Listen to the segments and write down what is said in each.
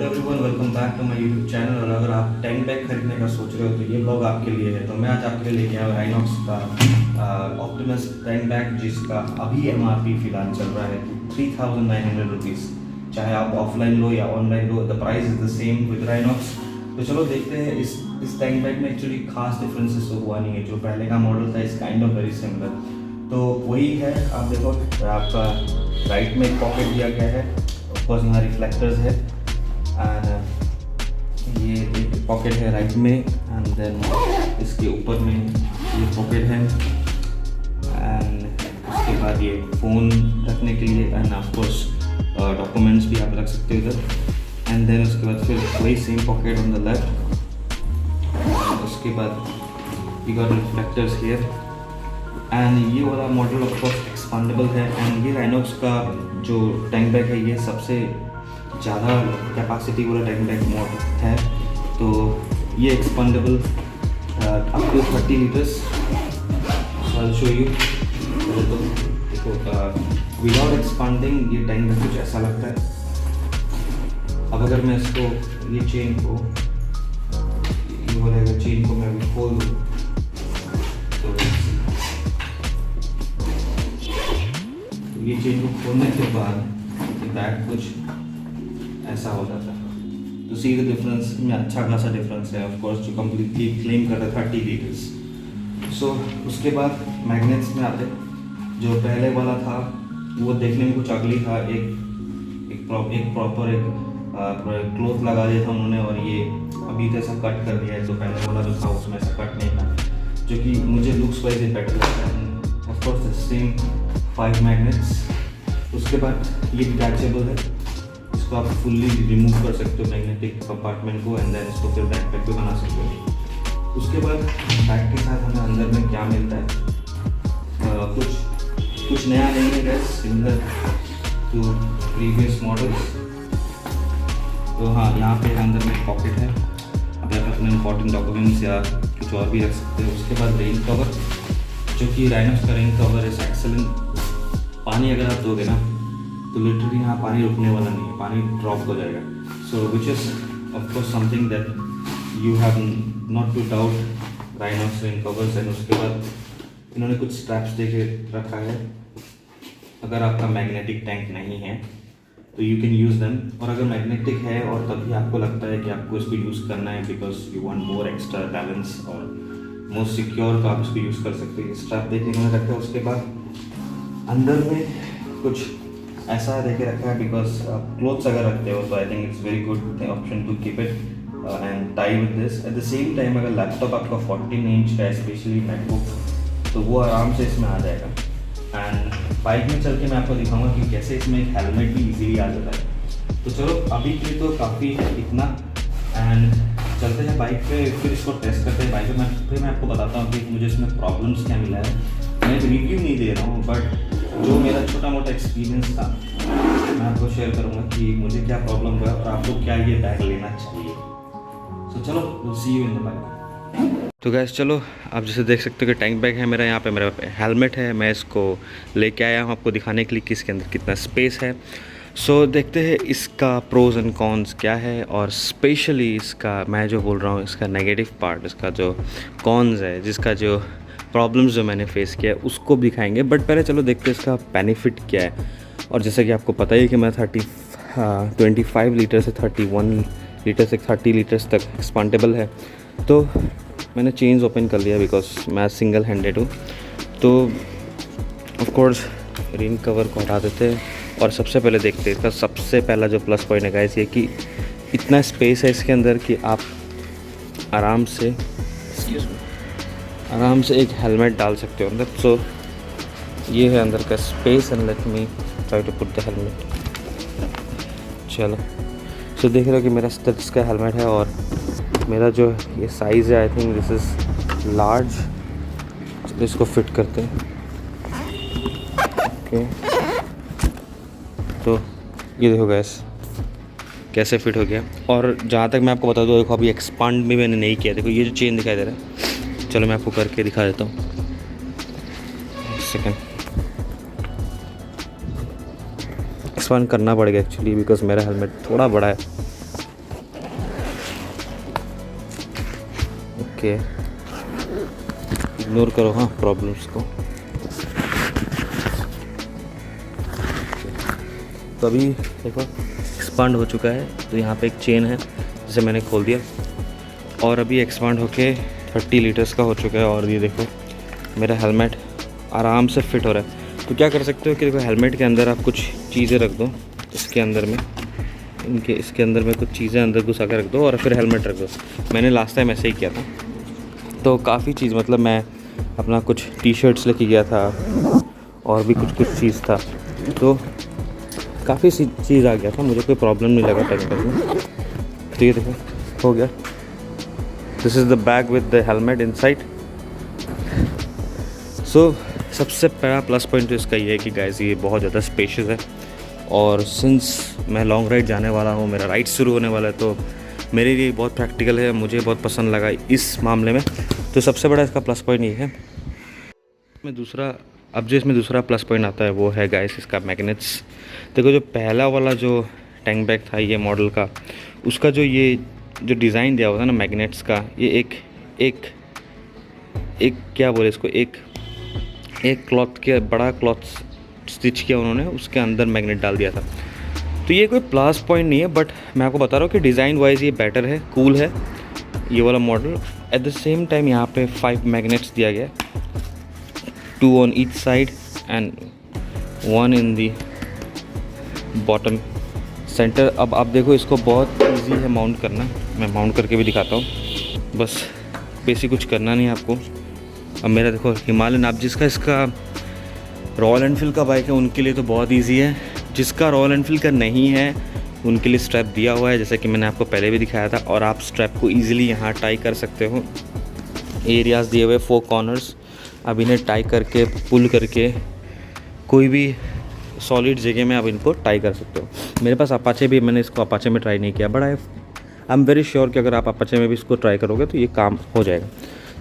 Everyone, welcome back to my YouTube channel. और अगर आप टैंक बैग खरीदने का सोच रहे हो तो ये ब्लॉग आपके लिए है। तो मैं आज आपके लिए लेके आया राइनॉक्स का ऑप्टिमस टैंक बैग, जिसका अभी एमआरपी फिलहाल चल रहा है 3900 रुपीज़। चाहे आप ऑफलाइन लो या online low, the price is the same with Rhinox. तो चलो देखते हैं। इस टैंक बैग में एक्चुअली खास डिफरेंसेस तो हुआ नहीं है। जो पहले का मॉडल था इस काइंड ऑफ वेरी सिमिलर, तो वही है। आप देखो, आपका राइट में एक पॉकेट दिया गया है, ऑफकोर्स यहाँ रिफ्लेक्टर्स है, एंड ये एक पॉकेट है राइट में, एंड देन इसके ऊपर में ये पॉकेट है, एंड उसके बाद ये फ़ोन रखने के लिए, एंड ऑफकोर्स डॉक्यूमेंट्स भी आप रख सकते हो इधर। एंड देन उसके बाद फिर वही same pocket on the left. उसके बाद you got reflectors here, and ये वाला मॉडल ऑफकोर्स एक्सपांडेबल है। एंड ये राइनॉक्स का जो टैंक बैग है ये सबसे ज़्यादा कैपेसिटी वाला टैंक बैग मॉडल है। तो ये expandable up to 30 litres. I show you. तो देखो, विदाउट एक्सपांडिंग ये टैंक बैग कुछ ऐसा लगता है। अब अगर मैं इसको ये चेन को ये बोलेगा, चेन को मैं अभी खोल दूँ तो ये चेन को खोलने के बाद ये बैग कुछ ऐसा हो जाता है। तो सी द डिफरेंस में अच्छा खासा डिफरेंस है ऑफकोर्स, जो कम्प्लीटली क्लेम कर रहा है 30 लीटर्स। सो उसके बाद मैग्नेट्स में आते, जो पहले वाला था वो देखने में कुछ अगली था। एक प्रॉपर क्लोथ लगा दिया था उन्होंने, और ये अभी तो ऐसा कट कर दिया है। तो पहले वाला जो था उसमें ऐसा कट नहीं था, जो कि मुझे लुक्स वाइज बेटर लगता है। Of course same 5 magnets. उसके बाद ये डिटैचेबल है, इसको आप फुल्ली रिमूव कर सकते हो मैग्नेटिक कंपार्टमेंट को, एंड देन इसको फिर बैकपैक भी बना सकते हो। उसके बाद बैग के साथ हमें अंदर में क्या मिलता है, कुछ नया नहीं है guys, similar to previous models. तो हाँ, यहाँ पे अंदर में पॉकेट है, अब आप अपने इंपॉर्टेंट डॉक्यूमेंट्स या कुछ और भी रख सकते हो। उसके बाद रेन कवर, जो कि राइनॉक्स का रेन कवर इज एक्सेलेंट। पानी अगर आप दोगे ना तो लिटरली यहाँ पानी रुकने वाला नहीं है, पानी ड्रॉप हो जाएगा। So which is of course something that you have not to doubt Rynox rain covers. And उसके बाद इन्होंने कुछ स्ट्रैप्स दे के रखा है, अगर आपका मैग्नेटिक टैंक नहीं है तो यू कैन यूज़ देम। और अगर मैग्नेटिक है और तभी आपको लगता है कि आपको इसको यूज़ करना है because you want more extra balance और मोस्ट सिक्योर, तो आप इसको यूज़ कर सकते हैं। स्ट्रैप देख के रखा है। उसके बाद अंदर में कुछ ऐसा देखे रखा है, बिकॉज क्लोथ्स अगर रखते हो तो I think it's very good option to keep it and tie with this. At the same time अगर लैपटॉप आपका 14 इंच का है, स्पेशली मैकबुक, तो वो आराम से इसमें आ जाएगा। एंड बाइक में चल के मैं आपको दिखाऊंगा कि कैसे इसमें एक हेलमेट भी इजीली आ जाता है। तो चलो अभी के लिए तो काफ़ी है इतना, एंड चलते हैं बाइक पे, फिर इसको टेस्ट करते हैं बाइक पे। फिर मैं आपको बताता हूँ कि मुझे इसमें प्रॉब्लम्स क्या मिला है। मैं रिव्यू नहीं दे रहा हूँ, बट जो मेरा छोटा मोटा एक्सपीरियंस था मैं आपको शेयर करूँगा कि मुझे क्या प्रॉब्लम हुआ और आपको क्या ये बैग लेना चाहिए। सो चलो, will see you in the bike. तो गैस चलो, आप जैसे देख सकते हो कि टैंक बैग है मेरा, यहाँ पे मेरा हेलमेट है। मैं इसको लेके आया हूँ आपको दिखाने के लिए कि इसके अंदर कितना स्पेस है। सो देखते हैं इसका प्रोज एंड कॉन्स क्या है, और स्पेशली इसका मैं जो बोल रहा हूँ इसका नेगेटिव पार्ट, इसका जो कॉन्स है, जिसका जो प्रॉब्लम्स जो मैंने फेस किया है उसको भी दिखाएंगे। बट पहले चलो देखते हैं इसका बेनिफिट क्या है। और जैसे कि आपको पता ही है कि मैं 25 लीटर से 31 लीटर से 30 लीटर्स तक एक्सपांडेबल है। तो मैंने चेन्स ओपन कर लिया बिकॉज मैं सिंगल हैंडेड हूँ। तो ऑफकोर्स रेन कवर को हटा देते हैं, और सबसे पहले देखते हैं इसका सबसे पहला जो प्लस पॉइंट है गाइस, ये कि इतना स्पेस है इसके अंदर कि आप आराम से एक हेलमेट डाल सकते हो अंदर। सो ये है अंदर का space, and let me try to put the helmet. चलो, सो देख रहे हो कि मेरा स्टड्स का हेलमेट है, और मेरा जो ये साइज़ है I think this is large. चलो इसको फिट करते हैं। ओके, तो ये देखो गैस कैसे फिट हो गया। और जहाँ तक मैं आपको बता दूँ, देखो अभी एक्सपांड भी मैंने नहीं किया। देखो ये जो चेन दिखाई दे रहा है, चलो मैं आपको करके दिखा देता हूँ। सेकेंड, एक्सपांड करना पड़ेगा एक्चुअली बिकॉज मेरा हेलमेट थोड़ा बड़ा है। ओके, इग्नोर करो हाँ प्रॉब्लम्स को। तो अभी देखो एक्सपांड हो चुका है, तो यहाँ पे एक चेन है जिसे मैंने खोल दिया और अभी एक्सपांड होके 30 लीटर्स का हो चुका है। और ये देखो मेरा हेलमेट आराम से फिट हो रहा है। तो क्या कर सकते हो कि देखो हेलमेट के अंदर आप कुछ चीज़ें रख दो, इसके अंदर में इसके अंदर में कुछ चीज़ें अंदर घुसा कर रख दो और फिर हेलमेट रख दो। मैंने लास्ट टाइम ऐसे ही किया था। तो काफ़ी चीज़ मतलब मैं अपना कुछ टी शर्ट्स लेके गया था और भी कुछ चीज़ था, तो काफ़ी सी चीज़ आ गया था, मुझे कोई प्रॉब्लम नहीं लगा टैग बैग में। तो ये देखो हो गया, this is the bag with the helmet inside. So सबसे बड़ा प्लस पॉइंट तो इसका ये है कि गाइस ये बहुत ज़्यादा स्पेशियस है और सिंस मैं लॉन्ग राइड जाने वाला हूँ, मेरा राइड शुरू होने वाला है, तो मेरे लिए बहुत प्रैक्टिकल है, मुझे बहुत पसंद लगा इस मामले में। तो सबसे बड़ा इसका प्लस पॉइंट ये है। अब जो इसमें दूसरा प्लस पॉइंट आता है वो है गाइस इसका मैग्नेट्स। देखो जो पहला वाला जो टैंक बैग था ये मॉडल का, उसका जो डिज़ाइन दिया हुआ था ना मैग्नेट्स का, ये एक क्या बोले इसको, एक क्लॉथ के बड़ा क्लॉथ स्टिच किया उन्होंने, उसके अंदर मैग्नेट डाल दिया था। तो ये कोई प्लस पॉइंट नहीं है, बट मैं आपको बता रहा हूँ कि डिज़ाइन वाइज ये बेटर है, कूल है ये वाला model. Eight the same time यहाँ पे 5 मैग्नेट्स दिया गया, 2 on each side and 1 in the bottom centre. अब आप देखो इसको बहुत इजी है माउंट करना, मैं माउंट करके भी दिखाता हूँ, बस बेसिक कुछ करना नहीं है आपको। अब मेरा देखो हिमालयन, आप जिसका इसका रॉयल एनफील्ड का बाइक है उनके लिए तो बहुत इजी है, जिसका रॉयल एनफील्ड का नहीं है उनके लिए स्ट्रैप दिया हुआ है, जैसे कि मैंने आपको पहले भी दिखाया था, और आप स्ट्रैप को ईजिली यहाँ टाई कर सकते हो। एरियाज़ दिए हुए 4 कॉर्नर्स, अब इन्हें टाई करके पुल करके कोई भी सॉलिड जगह में आप इनको टाई कर सकते हो। मेरे पास अपाचे भी, मैंने इसको अपाचे में ट्राई नहीं किया, but I am very sure कि अगर आप अपाचे में भी इसको ट्राई करोगे तो ये काम हो जाएगा।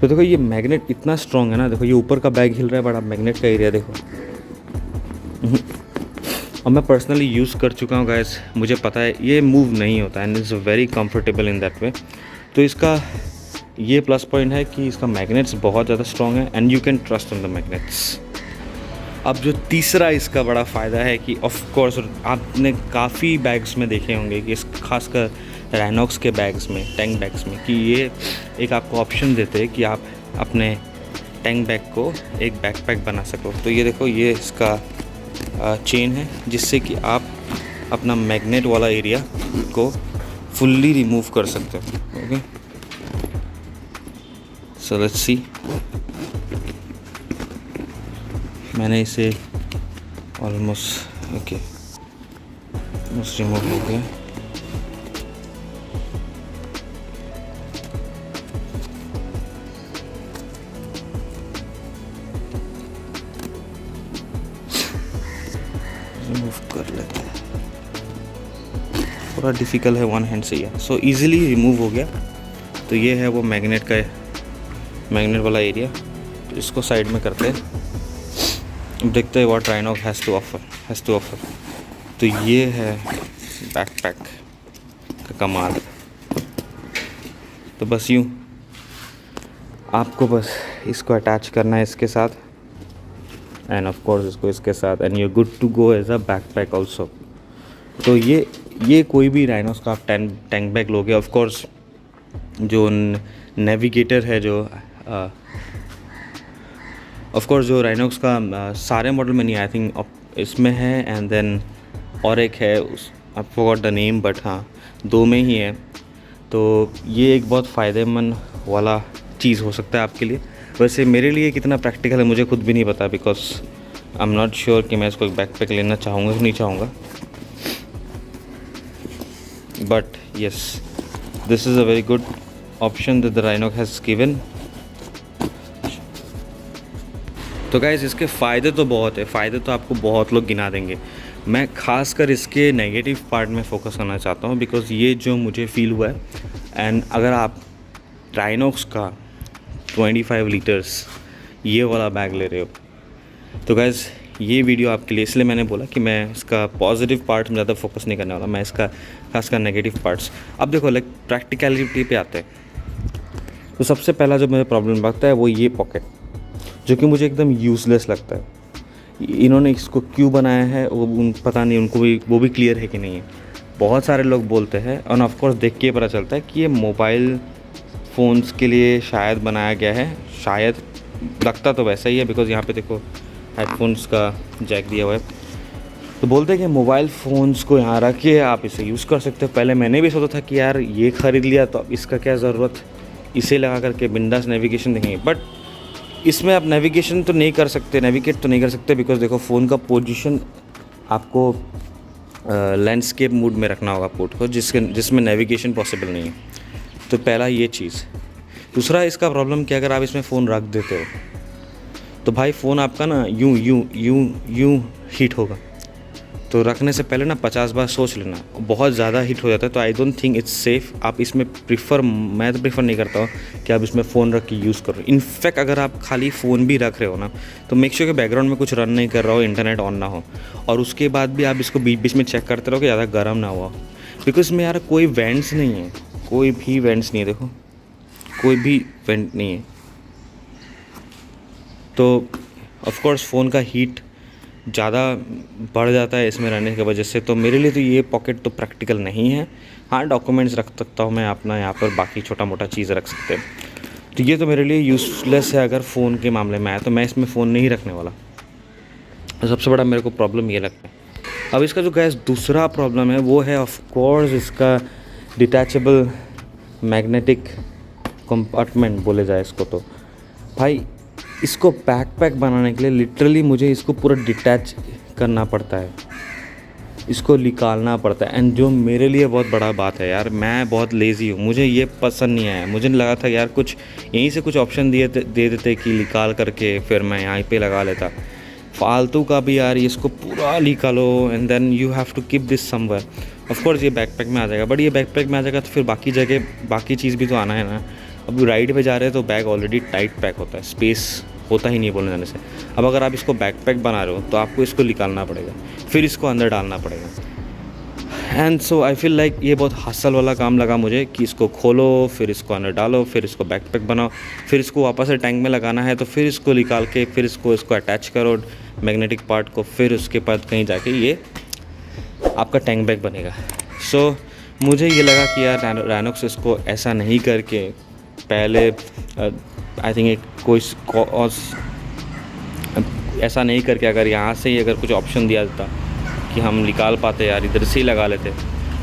तो देखो ये मैग्नेट इतना स्ट्रॉन्ग है ना, देखो ये ऊपर का बैग हिल रहा है बट आप मैग्नेट का एरिया देखो। और मैं पर्सनली यूज़ कर चुका हूँ गाइस, मुझे पता है ये मूव नहीं होता and is very comfortable in that way. तो इसका ये प्लस पॉइंट है कि इसका मैग्नेट्स बहुत ज़्यादा स्ट्रॉन्ग है and you can trust on the magnets. अब जो तीसरा इसका बड़ा फ़ायदा है कि ऑफ कोर्स आपने काफ़ी बैग्स में देखे होंगे कि इस खासकर राइनॉक्स के बैग्स में, टैंक बैग्स में, कि ये एक आपको ऑप्शन देते हैं कि आप अपने टैंक बैग को एक बैकपैक बना सको। तो ये देखो ये इसका चेन है जिससे कि आप अपना मैग्नेट वाला एरिया को फुल्ली रिमूव कर सकते हो। Okay, so let's see. मैंने इसे ऑलमोस्ट रिमूव हो गया। रिमूव कर लेते हैं, थोड़ा डिफ़िकल्ट है वन हैंड से ही, सो इजीली रिमूव हो गया। तो ये है वो मैग्नेट वाला एरिया। तो इसको साइड में करते हैं, देखते हैं व्हाट राइनॉक हैज़ टू ऑफर। तो ये है बैकपैक का कमाल। तो बस यूँ आपको बस इसको अटैच करना है इसके साथ एंड ऑफ कोर्स इसको इसके साथ and you good to go as a backpack also. तो ये कोई भी राइनोस का आप टैंक बैग लोगे, ऑफ कोर्स जो नेविगेटर है, जो ऑफ कोर्स जो राइनॉक्स का सारे मॉडल में नहीं, आई थिंक इसमें है एंड देन और एक है, I forgot the name, but हाँ 2 में ही है। तो ये एक बहुत फ़ायदेमंद वाला चीज़ हो सकता है आपके लिए। वैसे मेरे लिए कितना प्रैक्टिकल है मुझे खुद भी नहीं पता, because I am not sure कि मैं इसको एक बैकपैक लेना चाहूँगा कि नहीं चाहूँगा, but yes this is a very good option that the Rynox has given. तो गाइस इसके फ़ायदे तो बहुत है, फ़ायदे तो आपको बहुत लोग गिना देंगे। मैं खासकर इसके नेगेटिव पार्ट में फोकस करना चाहता हूँ, बिकॉज़ ये जो मुझे फील हुआ है, एंड अगर आप राइनॉक्स का 25 लीटर्स ये वाला बैग ले रहे हो तो गाइस ये वीडियो आपके लिए, इसलिए मैंने बोला कि मैं इसका पॉजिटिव पार्ट में ज़्यादा फोकस नहीं करने वाला, मैं इसका खासकर नेगेटिव पार्ट्स। अब देखो लाइक प्रैक्टिकलिटी पे आते हैं। तो सबसे पहला जो मुझे प्रॉब्लम लगता है वो ये पॉकेट, जो कि मुझे एकदम यूज़लेस लगता है। इन्होंने इसको क्यों बनाया है वो पता नहीं, उनको भी वो भी क्लियर है कि नहीं है। बहुत सारे लोग बोलते हैं और ऑफ कोर्स देख के पता चलता है कि ये मोबाइल फ़ोन्स के लिए शायद बनाया गया है, शायद लगता तो वैसा ही है, बिकॉज़ यहाँ पे देखो हेडफोन्स का जैक दिया हुआ है। तो बोलते हैं कि मोबाइल फ़ोन्स को यहाँ रख के आप इसे यूज़ कर सकते हो। पहले मैंने भी सोचा था कि यार ये ख़रीद लिया तो अब इसका क्या ज़रूरत, इसे लगा करके बिंदास नेविगेशन देखेंगे। बट इसमें आप नेविगेशन तो नहीं कर सकते, नेविगेट तो नहीं कर सकते, बिकॉज़ देखो फ़ोन का पोजीशन आपको लैंडस्केप मोड में रखना होगा पोर्ट को, जिसमें नेविगेशन पॉसिबल नहीं है। तो पहला ये चीज़। दूसरा इसका प्रॉब्लम कि अगर आप इसमें फ़ोन रख देते हो तो भाई फ़ोन आपका ना यूं हीट होगा। तो रखने से पहले ना 50 बार सोच लेना, बहुत ज़्यादा हीट हो जाता है। तो I don't think it's safe. आप इसमें मैं तो प्रीफर नहीं करता हूँ कि आप इसमें फ़ोन रख के यूज़ करो। इनफैक्ट अगर आप खाली फ़ोन भी रख रहे हो ना, तो मेक श्योर कि बैकग्राउंड में कुछ रन नहीं कर रहा हो, इंटरनेट ऑन ना हो, और उसके बाद भी आप इसको बीच बीच में चेक करते रहो कि ज़्यादा गर्म ना हुआ। बिकॉज इसमें यार कोई वेंट्स नहीं है, कोई भी वेंट्स नहीं है, देखो कोई भी वेंट नहीं है। तो ऑफकोर्स फ़ोन का हीट ज़्यादा बढ़ जाता है इसमें रहने की वजह से। तो मेरे लिए तो ये पॉकेट तो प्रैक्टिकल नहीं है। हाँ, डॉक्यूमेंट्स रख सकता हूँ मैं अपना यहाँ पर, बाकी छोटा मोटा चीज़ रख सकते हैं। तो ये तो मेरे लिए यूज़लेस है अगर फ़ोन के मामले में आया, तो मैं इसमें फ़ोन नहीं रखने वाला। तो सबसे बड़ा मेरे को प्रॉब्लम ये लगता है। अब इसका जो गैस दूसरा प्रॉब्लम है वो है ऑफ कोर्स इसका डिटैचेबल मैग्नेटिक कंपार्टमेंट बोले जाए इसको। तो भाई इसको बैकपैक बनाने के लिए लिटरली मुझे इसको पूरा डिटैच करना पड़ता है, इसको निकालना पड़ता है। एंड जो मेरे लिए बहुत बड़ा बात है यार, मैं बहुत लेज़ी हूँ, मुझे ये पसंद नहीं आया। मुझे लगा था यार कुछ यहीं से कुछ ऑप्शन दे देते कि निकाल करके फिर मैं यहाँ पे लगा लेता। फालतू का भी यार, इसको पूरा निकालो and then you have to keep this somewhere. Of course ये बैकपैक में आ जाएगा, बट ये बैकपैक में आ जाएगा तो फिर बाकी जगह बाकी चीज़ भी तो आना है ना। अब राइड पे जा रहे हैं तो बैग ऑलरेडी टाइट पैक होता है, स्पेस होता ही नहीं बोलने जाने से। अब अगर आप इसको बैकपैक बना रहे हो तो आपको इसको निकालना पड़ेगा, फिर इसको अंदर डालना पड़ेगा। And so I feel like ये बहुत हासल वाला काम लगा मुझे कि इसको खोलो, फिर इसको अंदर डालो, फिर इसको बैकपैक बनाओ, फिर इसको वापस से टैंक में लगाना है तो फिर इसको निकाल के फिर इसको अटैच करो मैग्नेटिक पार्ट को, फिर उसके बाद कहीं जाके ये आपका टैंक बैग बनेगा। सो मुझे ये लगा कि यार रैनॉक्स इसको ऐसा नहीं करके पहले आई थिंक एक कोई ऐसा नहीं करके अगर यहाँ से ही अगर कुछ ऑप्शन दिया जाता कि हम निकाल पाते यार, इधर से ही लगा लेते,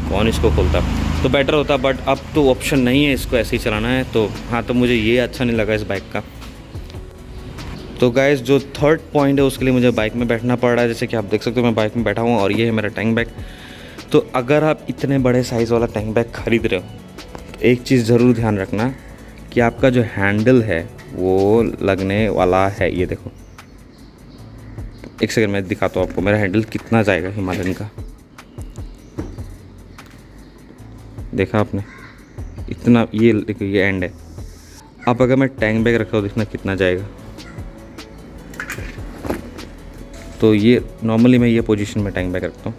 कौन इसको खोलता, तो बेटर होता। बट अब तो ऑप्शन नहीं है, इसको ऐसे ही चलाना है। तो हाँ, तो मुझे ये अच्छा नहीं लगा इस बाइक का। तो गाइस जो थर्ड पॉइंट है उसके लिए मुझे बाइक में बैठना पड़ रहा है। जैसे कि आप देख सकते हो मैं बाइक में बैठा हूँ और ये है मेरा टैंक बैग। तो अगर आप इतने बड़े साइज़ वाला टैंक बैग ख़रीद रहे हो तो एक चीज़ ज़रूर ध्यान रखना कि आपका जो हैंडल है वो लगने वाला है। ये देखो, एक सेकंड मैं दिखाता हूँ आपको मेरा हैंडल कितना जाएगा हिमालयन का। देखा आपने, इतना, ये देखो ये एंड है। अब अगर मैं टैंक बैग रखा हूँ देखना कितना जाएगा। तो ये नॉर्मली मैं ये पोजीशन में टैंक बैग रखता हूँ,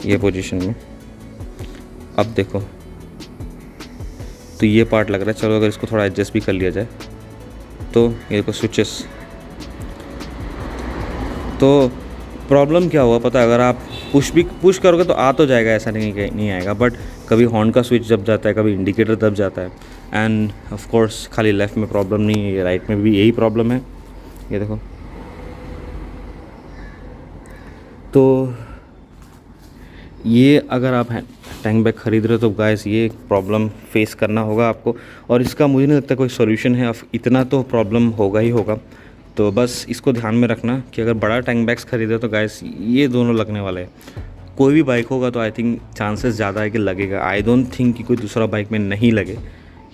ये पोजीशन में। अब देखो तो ये पार्ट लग रहा है। चलो अगर इसको थोड़ा एडजस्ट भी कर लिया जाए तो ये देखो स्विचेस। तो प्रॉब्लम क्या हुआ पता है, अगर आप पुश करोगे तो आ तो जाएगा, ऐसा नहीं आएगा। बट कभी हॉर्न का स्विच दब जाता है, कभी इंडिकेटर दब जाता है। एंड ऑफ कोर्स खाली लेफ़्ट में प्रॉब्लम नहीं है, राइट में भी यही प्रॉब्लम है। ये देखो, तो ये अगर आप टैंक बैग ख़रीद रहे हो तो गाइस ये प्रॉब्लम फेस करना होगा आपको। और इसका मुझे नहीं लगता कोई सॉल्यूशन है, इतना तो प्रॉब्लम होगा ही होगा। तो बस इसको ध्यान में रखना कि अगर बड़ा टैंक बैग्स खरीदे तो गाइस ये दोनों लगने वाले हैं। कोई भी बाइक होगा तो आई थिंक चांसेस ज़्यादा है कि लगेगा। आई डोंट थिंक कि कोई दूसरा बाइक में नहीं लगे।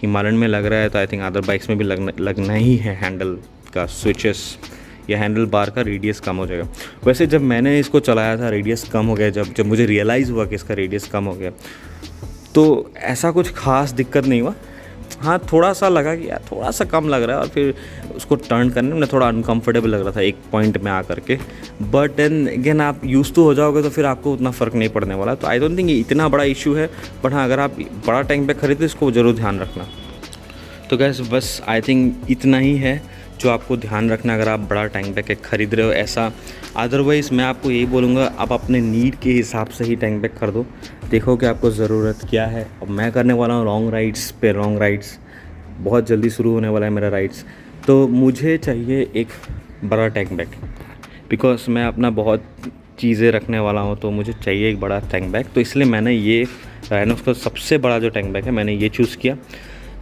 हिमालयन में लग रहा है तो आई थिंक अदर बाइक्स में भी लगना ही है। हैंडल का स्विचेस या हैंडल बार का रेडियस कम हो जाएगा। वैसे जब मैंने इसको चलाया था रेडियस कम हो गया, जब मुझे रियलाइज़ हुआ कि इसका रेडियस कम हो गया तो ऐसा कुछ ख़ास दिक्कत नहीं हुआ। हाँ, थोड़ा सा लगा कि यार थोड़ा सा कम लग रहा है और फिर उसको टर्न करने में थोड़ा अनकंफर्टेबल लग रहा था एक पॉइंट में आ करके। बट देन अगेन आप यूज़ तो हो जाओगे तो फिर आपको उतना फ़र्क नहीं पड़ने वाला। तो आई डोंट थिंक ये इतना बड़ा इशू है। बट हाँ, अगर आप बड़ा टैंक बैग खरीदते इसको ज़रूर ध्यान रखना। तो गैस बस आई थिंक इतना ही है जो आपको ध्यान रखना अगर आप बड़ा टैंक बैग ख़रीद रहे हो ऐसा। अदरवाइज़ मैं आपको यही बोलूँगा, आप अपने नीड के हिसाब से ही टैंक बैग खरीदो, देखो कि आपको ज़रूरत क्या है। अब मैं करने वाला हूँ लॉन्ग राइड्स, बहुत जल्दी शुरू होने वाला है मेरा राइड्स, तो मुझे चाहिए एक बड़ा टैंक बैग, बिकॉज मैं अपना बहुत चीज़ें रखने वाला हूँ, तो मुझे चाहिए एक बड़ा टैंक बैग। तो इसलिए मैंने ये राइनोस का सबसे बड़ा जो टैंक बैग है मैंने ये चूज़ किया।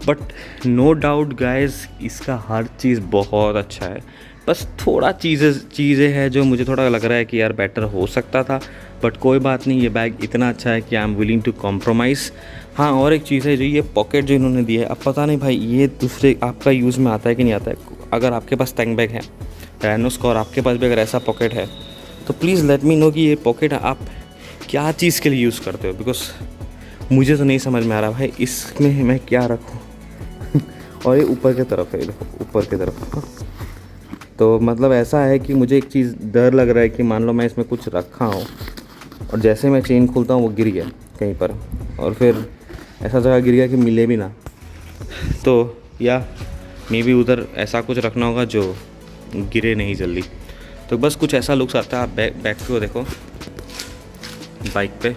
बट नो डाउट गाइस, इसका हर चीज़ बहुत अच्छा है, बस थोड़ा चीज़ें हैं जो मुझे थोड़ा लग रहा है कि यार बेटर हो सकता था, बट कोई बात नहीं, ये बैग इतना अच्छा है कि I am willing to compromise. हाँ, और एक चीज़ है जो ये पॉकेट जो इन्होंने दिया है, अब पता नहीं भाई ये दूसरे आपका यूज़ में आता है कि नहीं आता है। अगर आपके पास टैंक बैग है राइनोस का और आपके पास भी अगर ऐसा पॉकेट है तो प्लीज़ लेट मी नो कि ये पॉकेट आप क्या चीज़ के लिए यूज़ करते हो, बिकॉज मुझे तो नहीं समझ में आ रहा भाई इसमें मैं क्या रखूँ। और ये ऊपर की तरफ है, देखो ऊपर की तरफ, तो मतलब ऐसा है कि मुझे एक चीज़ डर लग रहा है कि मान लो मैं इसमें कुछ रखा हूँ और जैसे मैं चेन खोलता हूँ वो गिर गया कहीं पर, और फिर ऐसा जगह गिर गया कि मिले भी ना, तो या मे बी उधर ऐसा कुछ रखना होगा जो गिरे नहीं जल्दी। तो बस कुछ ऐसा लुक्स आता है। आप बैक को देखो बाइक पे,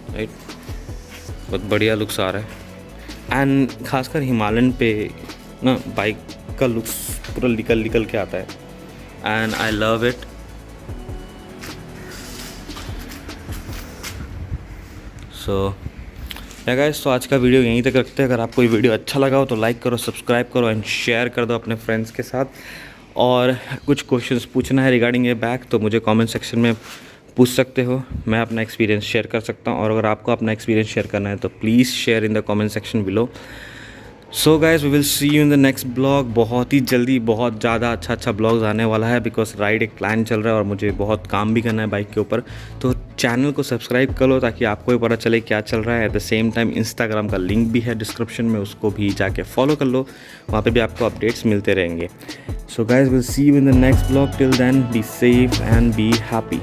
राइट, बहुत बढ़िया लुक्स आ रहा है। एंड खासकर हिमालयन पे ना बाइक का लुक्स पूरा निकल के आता है, and I love it. So guys, तो आज का वीडियो यहीं तक रखते हैं। अगर आपको ये वीडियो अच्छा लगा हो तो लाइक करो, सब्सक्राइब करो एंड शेयर कर दो अपने फ्रेंड्स के साथ। और कुछ क्वेश्चंस पूछना है रिगार्डिंग ये बैग तो मुझे कमेंट सेक्शन में पूछ सकते हो, मैं अपना एक्सपीरियंस शेयर कर सकता हूँ। और अगर आपको अपना एक्सपीरियंस शेयर करना है तो please share in the comment section below. So guys, we will see you in the next vlog. बहुत ही जल्दी बहुत ज़्यादा अच्छा ब्लॉग्स आने वाला है, बिकॉज राइड एक प्लान चल रहा है और मुझे बहुत काम भी करना है बाइक के ऊपर। तो चैनल को सब्सक्राइब कर लो ताकि आपको भी पता चले क्या चल रहा है। Eight the same time Instagram का लिंक भी है डिस्क्रिप्शन में, उसको भी जाके फॉलो कर लो, वहाँ पे भी आपको अपडेट्स मिलते रहेंगे। So guys, will see you in the next vlog. Till then be safe and be happy.